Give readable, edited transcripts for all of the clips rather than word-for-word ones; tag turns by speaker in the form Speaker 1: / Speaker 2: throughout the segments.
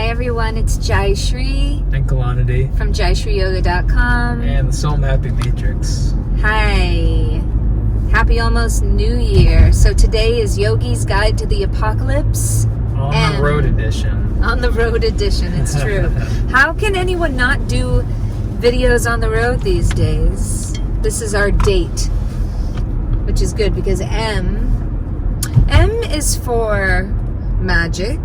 Speaker 1: Hi everyone, it's Jaishree
Speaker 2: and Kalanity
Speaker 1: from JaishreeYoga.com
Speaker 2: and the Soul Mapping Matrix.
Speaker 1: Hi, happy almost New Year. So today is Yogi's Guide to the Apocalypse.
Speaker 2: On the road edition.
Speaker 1: On the road edition, it's true. How can anyone not do videos on the road these days? This is our date, which is good because M is for magic.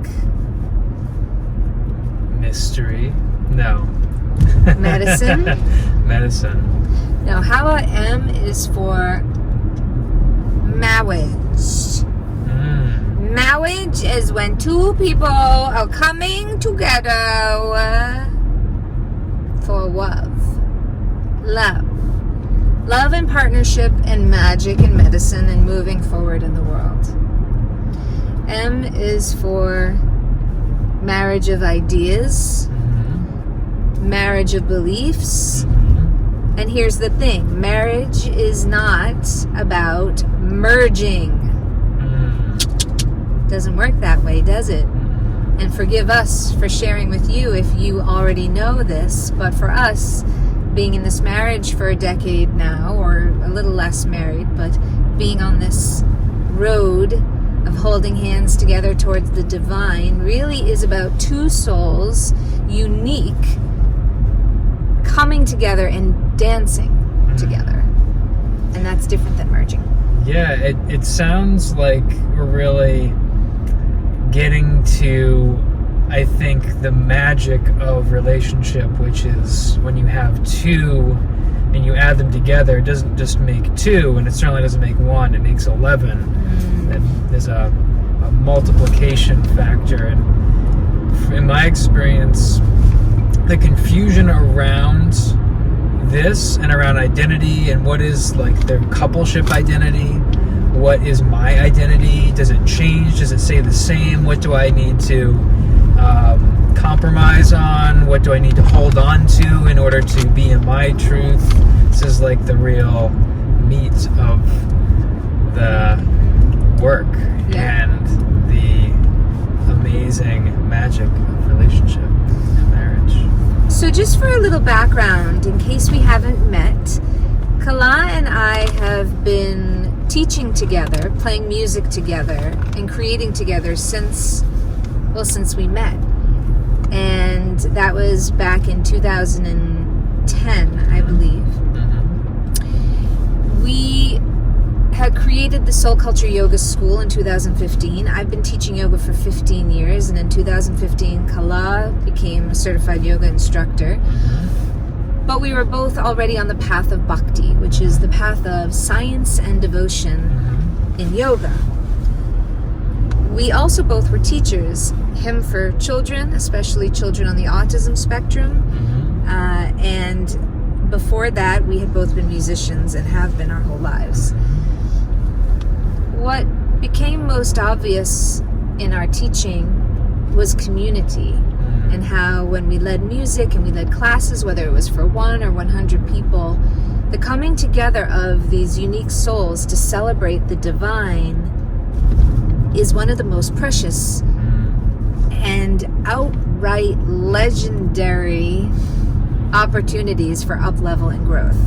Speaker 2: Mystery. No.
Speaker 1: Medicine.
Speaker 2: Medicine.
Speaker 1: Now, how about M is for marriage? Marriage is when two people are coming together for love. Love and partnership and magic and medicine and moving forward in the world. M is for marriage of ideas, marriage of beliefs. And here's the thing, marriage is not about merging. Doesn't work that way, does it? And forgive us for sharing with you if you already know this, but for us, being in this marriage for a decade now, or a little less married, but being on this road of holding hands together towards the divine really is about two souls, unique, coming together and dancing together. And that's different than merging.
Speaker 2: Yeah, it sounds like we're really getting to, I think, the magic of relationship, which is when you have two and you add them together, it doesn't just make two, and it certainly doesn't make one, it makes 11. And there's a multiplication factor. And in my experience, the confusion around this and around identity and what is like the coupleship identity, what is my identity, does it change, does it stay the same, what do I need to compromise on, what do I need to hold on to in order to be in my truth. This is like the real meat of the work and the amazing magic of relationship and marriage.
Speaker 1: So just for a little background, in case we haven't met, Kala and I have been teaching together, playing music together, and creating together since we met. And that was back in 2010, I believe. We had created the Soul Culture Yoga School in 2015. I've been teaching yoga for 15 years, and in 2015, Kala became a certified yoga instructor. But we were both already on the path of bhakti, which is the path of science and devotion in yoga. We also both were teachers, him for children, especially children on the autism spectrum, and before that we had both been musicians and have been our whole lives. What became most obvious in our teaching was community, and how when we led music and we led classes, whether it was for 1 or 100 people, the coming together of these unique souls to celebrate the divine is one of the most precious and outright legendary opportunities for up-level and growth.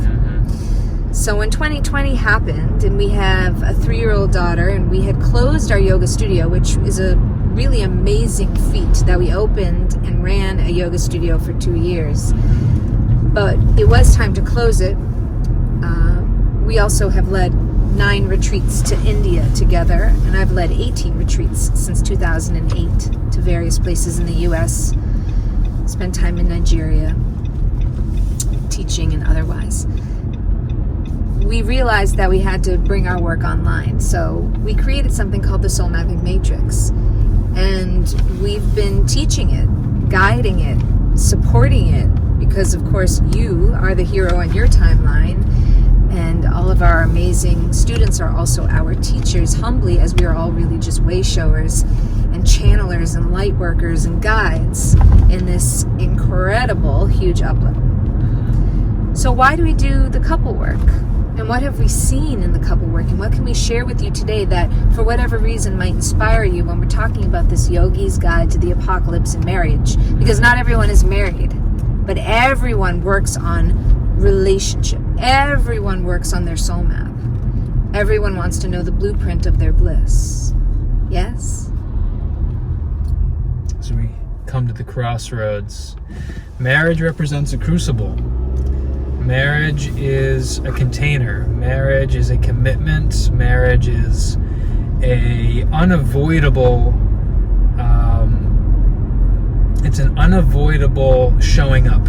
Speaker 1: So when 2020 happened, and we have a 3-year-old daughter, and we had closed our yoga studio, which is a really amazing feat that we opened and ran a yoga studio for 2 years. But it was time to close it. We also have led 9 retreats to India together, and I've led 18 retreats since 2008 to various places in the US. Spent time in Nigeria, teaching and otherwise. We realized that we had to bring our work online, so we created something called the Soul Mapping Matrix. And we've been teaching it, guiding it, supporting it, because of course you are the hero in your timeline, and all of our amazing students are also our teachers, humbly, as we are all really just way showers and channelers and light workers and guides in this incredible, huge uplift. So why do we do the couple work? And what have we seen in the couple work? And what can we share with you today that, for whatever reason, might inspire you when we're talking about this Yogi's Guide to the Apocalypse in Marriage? Because not everyone is married, but everyone works on relationship. Everyone works on their soul map. Everyone wants to know the blueprint of their bliss. Yes?
Speaker 2: As we come to the crossroads, marriage represents a crucible. Marriage is a container. Marriage is a commitment. Marriage is a unavoidable, it's an unavoidable showing up.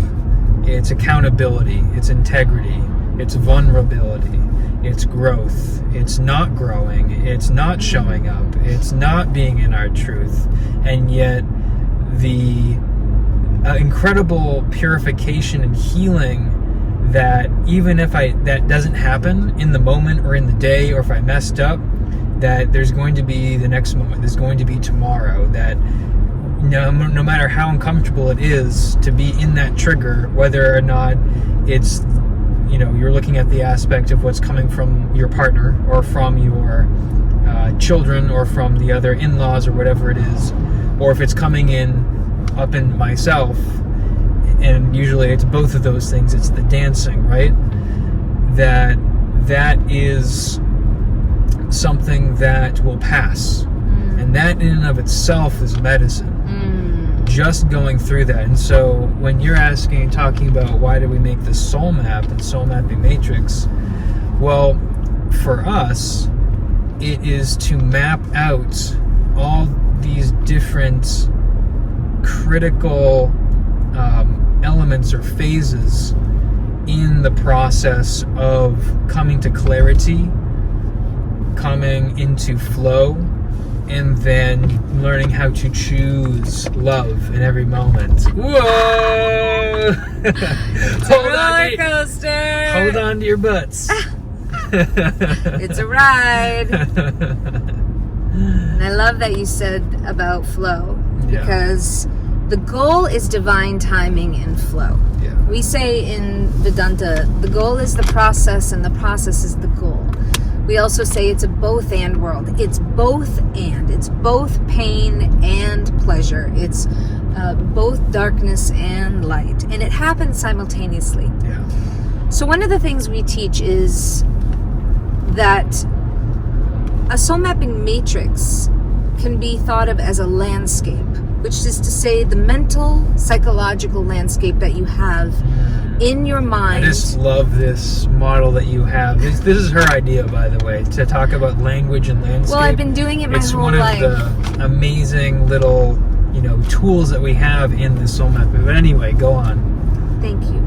Speaker 2: It's accountability. It's integrity. It's vulnerability. It's growth. It's not growing. It's not showing up. It's not being in our truth. And yet the incredible purification and healing that even if that doesn't happen in the moment or in the day, or if I messed up, that there's going to be the next moment, there's going to be tomorrow, that no matter how uncomfortable it is to be in that trigger, whether or not it's, you're looking at the aspect of what's coming from your partner or from your children or from the other in-laws or whatever it is, or if it's coming up in myself, and usually it's both of those things, it's the dancing, right? That is something that will pass. And that in and of itself is medicine. Just going through that. And so when you're talking about why do we make this soul map and soul mapping matrix, well, for us, it is to map out all these different critical elements or phases in the process of coming to clarity, coming into flow, and then learning how to choose love in every moment. Whoa!
Speaker 1: It's a roller coaster!
Speaker 2: Hold on to your butts.
Speaker 1: It's a ride. And I love that you said about flow, because the goal is divine timing and flow.
Speaker 2: Yeah.
Speaker 1: We say in Vedanta, the goal is the process and the process is the goal. We also say it's a both and world. It's both and. It's both pain and pleasure. It's both darkness and light. And it happens simultaneously.
Speaker 2: Yeah.
Speaker 1: So one of the things we teach is that a soul mapping matrix can be thought of as a landscape, which is to say the mental, psychological landscape that you have in your mind.
Speaker 2: I just love this model that you have. This is her idea, by the way, to talk about language and landscape.
Speaker 1: Well, I've been doing it my whole life.
Speaker 2: It's one of the amazing little, tools that we have in the soul map. But anyway, go on.
Speaker 1: Thank you.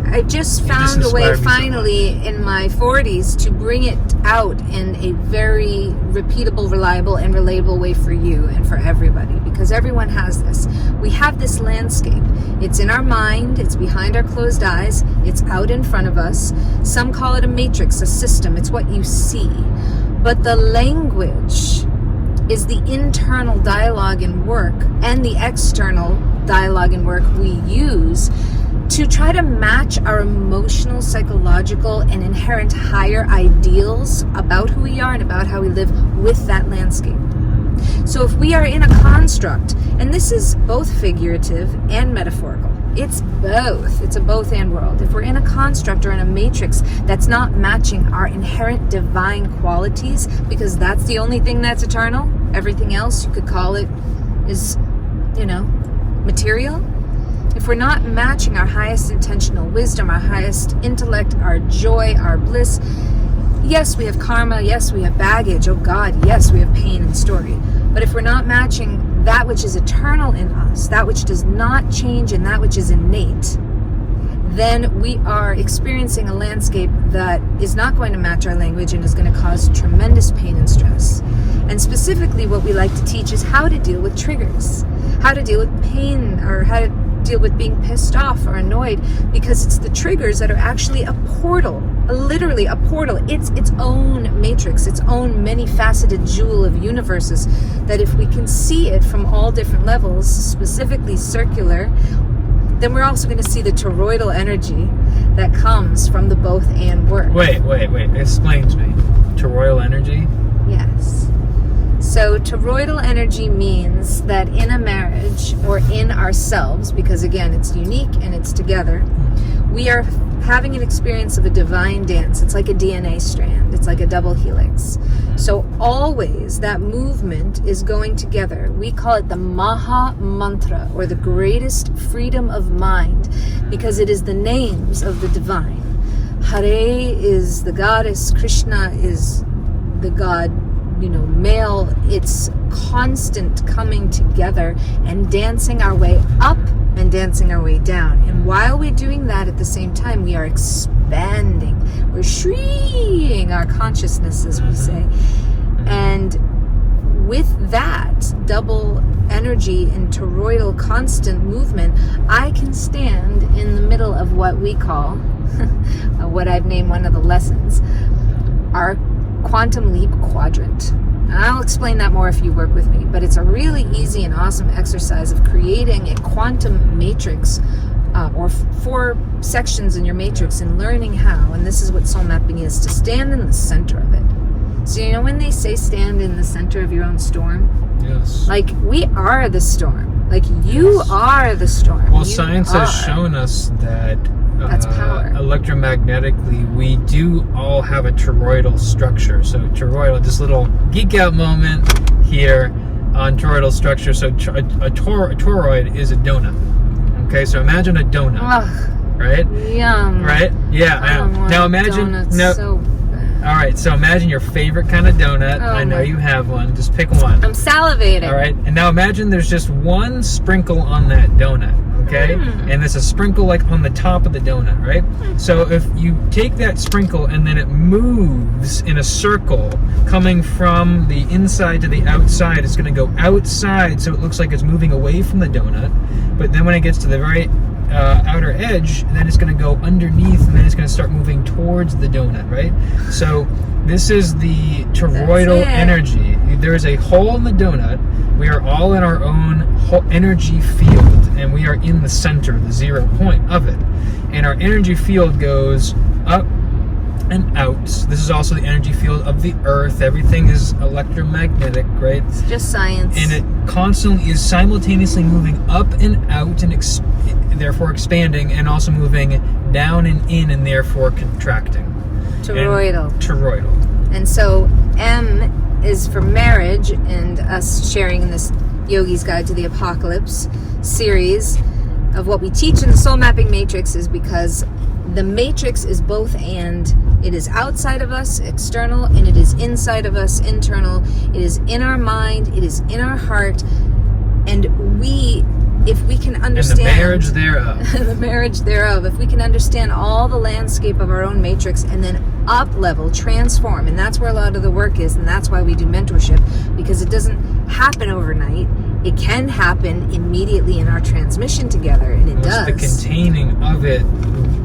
Speaker 1: I just found a way finally in my 40s to bring it out in a very repeatable, reliable, and relatable way for you and for everybody, because everyone has this. We have this landscape. It's in our mind, it's behind our closed eyes, it's out in front of us. Some call it a matrix, a system. It's what you see. But the language is the internal dialogue and work, and the external dialogue and work we use to try to match our emotional, psychological, and inherent higher ideals about who we are and about how we live with that landscape. So if we are in a construct, and this is both figurative and metaphorical, it's both. It's a both and world. If we're in a construct or in a matrix that's not matching our inherent divine qualities, because that's the only thing that's eternal, everything else you could call it is, material. If we're not matching our highest intentional wisdom, our highest intellect, our joy, our bliss, yes, we have karma, yes, we have baggage, oh God, yes, we have pain and story. But if we're not matching that which is eternal in us, that which does not change and that which is innate, then we are experiencing a landscape that is not going to match our language and is going to cause tremendous pain and stress. And specifically what we like to teach is how to deal with triggers, how to deal with pain, or how to deal with being pissed off or annoyed, because it's the triggers that are actually a portal, literally a portal. It's its own matrix, its own many-faceted jewel of universes, that if we can see it from all different levels, specifically circular, then we're also going to see the toroidal energy that comes from the both and work.
Speaker 2: Wait. Explain to me. Toroidal energy?
Speaker 1: Yes. So toroidal energy means that in a marriage or in ourselves, because again, it's unique and it's together, we are having an experience of a divine dance. It's like a DNA strand. It's like a double helix. So always that movement is going together. We call it the Maha Mantra, or the greatest freedom of mind, because it is the names of the divine. Hare is the goddess, Krishna is the god, male. It's constant coming together and dancing our way up and dancing our way down. And while we're doing that at the same time, we are expanding. We're shreeing our consciousness, as we say. And with that double energy and toroidal constant movement, I can stand in the middle of what we call, what I've named one of the lessons, our quantum leap quadrant. And I'll explain that more if you work with me, but it's a really easy and awesome exercise of creating a quantum matrix, or 4 sections in your matrix, and learning how, and this is what soul mapping is, to stand in the center of it. So when they say stand in the center of your own storm?
Speaker 2: Yes.
Speaker 1: Like, we are the storm. Like, you are the storm.
Speaker 2: Well, science has shown us that
Speaker 1: that's power.
Speaker 2: Electromagnetically, we do all have a toroidal structure. So toroidal, this little geek out moment here on toroidal structure. So a toroid is a donut. Okay, so imagine a donut.
Speaker 1: Ugh,
Speaker 2: right?
Speaker 1: Yum.
Speaker 2: Right? Yeah.
Speaker 1: I don't want
Speaker 2: now imagine.
Speaker 1: donuts so bad.
Speaker 2: All right, so imagine your favorite kind of donut. I know you have one. Just pick one.
Speaker 1: I'm salivating.
Speaker 2: All right, and now imagine there's just one sprinkle on that donut, okay? And there's a sprinkle like on the top of the donut, right? So if you take that sprinkle and then it moves in a circle coming from the inside to the outside, it's going to go outside, so it looks like it's moving away from the donut. But then when it gets to the very outer edge, then it's going to go underneath, and then it's going to start moving towards the donut, right? So this is the toroidal energy. There is a hole in the donut. We are all in our own energy field, and we are in the center, the 0 point of it. And our energy field goes up and out. This is also the energy field of the earth. Everything is electromagnetic, right?
Speaker 1: It's just science.
Speaker 2: And it constantly is simultaneously moving up and out, and therefore expanding, and also moving down and in, and therefore contracting.
Speaker 1: Toroidal.
Speaker 2: Toroidal.
Speaker 1: And so M is for marriage, and us sharing in this Yogi's Guide to the Apocalypse series of what we teach in the Soul Mapping Matrix is because the matrix is both and. It is outside of us, external, and it is inside of us, internal. It is in our mind, it is in our heart, and if we can understand...
Speaker 2: And the marriage thereof.
Speaker 1: the marriage thereof. If we can understand all the landscape of our own matrix and then up-level, transform, and that's where a lot of the work is, and that's why we do mentorship, because it doesn't happen overnight. It can happen immediately in our transmission together, and it does.
Speaker 2: It's the containing of it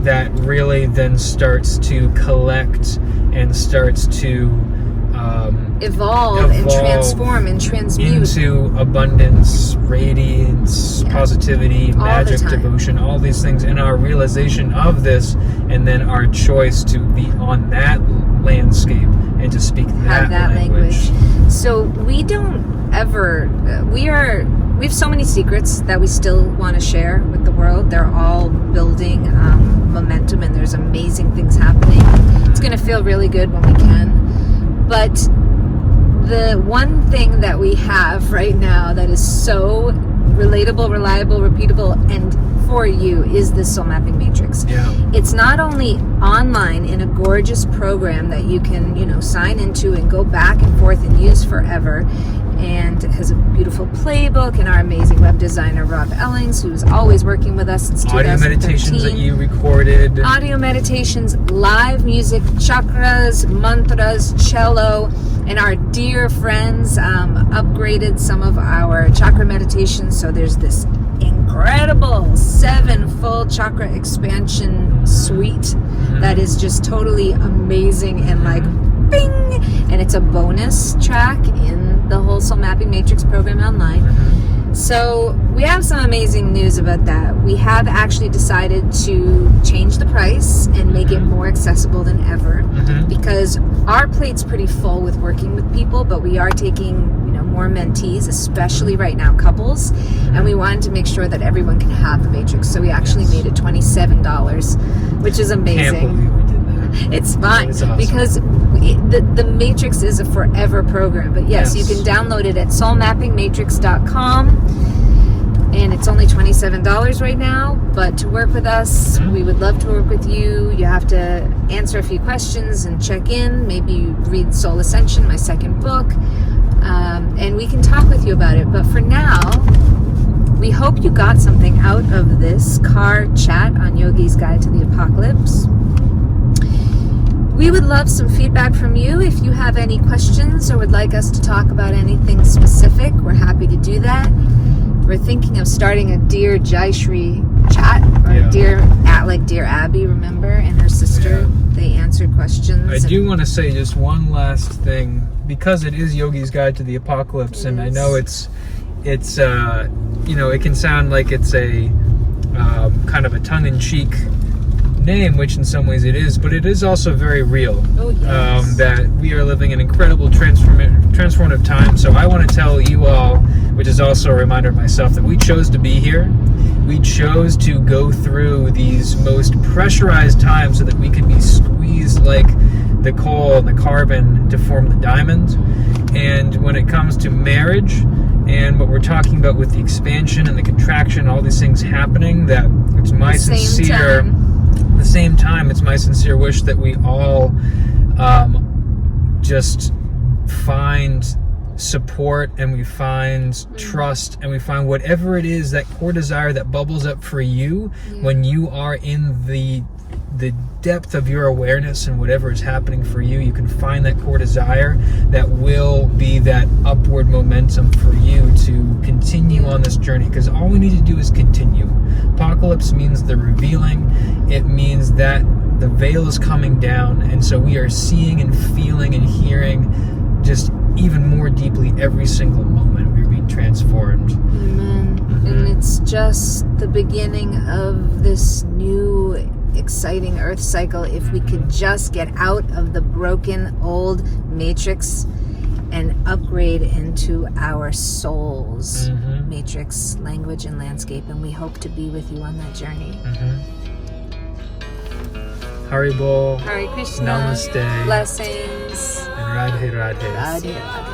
Speaker 2: that really then starts to collect and starts to
Speaker 1: evolve and transform and transmute
Speaker 2: into abundance, radiance, positivity, magic, devotion, all these things, and our realization of this, and then our choice to be on that landscape and to speak that language.
Speaker 1: So we don't ever, we have so many secrets that we still want to share with the world. They're all building momentum, and there's amazing things happening. It's going to feel really good when we can. But the one thing that we have right now that is so relatable, reliable, repeatable, and for you is this Soul Mapping Matrix. It's not only online in a gorgeous program that you can, sign into and go back and forth and use forever, and it has a beautiful playbook, and our amazing web designer Rob Ellings, who's always working with us since 2013.
Speaker 2: Audio meditations that you recorded.
Speaker 1: Audio meditations, live music, chakras, mantras, cello, and our dear friends upgraded some of our chakra meditations. So there's this incredible 7 full chakra expansion suite that is just totally amazing and like bing, and it's a bonus track in the whole Soul Mapping Matrix program online. So we have some amazing news about that. We have actually decided to change the price and make it more accessible than ever, because our plate's pretty full with working with people, but we are taking more mentees, especially right now couples, and we wanted to make sure that everyone can have the Matrix. So we actually made it $27, which is amazing.
Speaker 2: Can't believe we did that.
Speaker 1: It's fine,
Speaker 2: It's awesome.
Speaker 1: because the Matrix is a forever program. But yes, you can download it at soulmappingmatrix.com, and it's only $27 right now. But to work with us, we would love to work with you. You have to answer a few questions and check in. Maybe you read Soul Ascension, my second book, and we can talk with you about it. But for now, we hope you got something out of this car chat on Yogi's Guide to the Apocalypse. We would love some feedback from you. If you have any questions or would like us to talk about anything specific, we're happy to do that. We're thinking of starting a Dear Jaishree chat, or Dear Abby, remember, and her sister. They answered questions.
Speaker 2: I do want to say just one last thing, because it is Yogi's Guide to the Apocalypse, and I know it's it can sound like it's a kind of a tongue-in-cheek name, which in some ways it is, but it is also very real.
Speaker 1: Oh, yes.
Speaker 2: That we are living an incredible transformative time. So I want to tell you all, which is also a reminder of myself, that we chose to be here. We chose to go through these most pressurized times so that we could be squeezed like the coal and the carbon to form the diamond. And when it comes to marriage and what we're talking about with the expansion and the contraction, all these things happening, that it's my sincere... At the same time, it's my sincere wish that we all just find support, and we find trust, and we find whatever it is, that core desire that bubbles up for you when you are in the depth of your awareness, and whatever is happening for you, you can find that core desire that will be that upward momentum for you to continue on this journey, because all we need to do is continue. Apocalypse means the revealing. It means that the veil is coming down, and so we are seeing and feeling and hearing just even more deeply every single moment. We're being transformed.
Speaker 1: Amen. And it's just the beginning of this new exciting earth cycle. If we could just get out of the broken old matrix and upgrade into our soul's matrix, language, and landscape, and we hope to be with you on that journey.
Speaker 2: Haribol,
Speaker 1: Hare Krishna,
Speaker 2: Namaste,
Speaker 1: blessings,
Speaker 2: and Radhe Radhe.
Speaker 1: Radhe Radhe.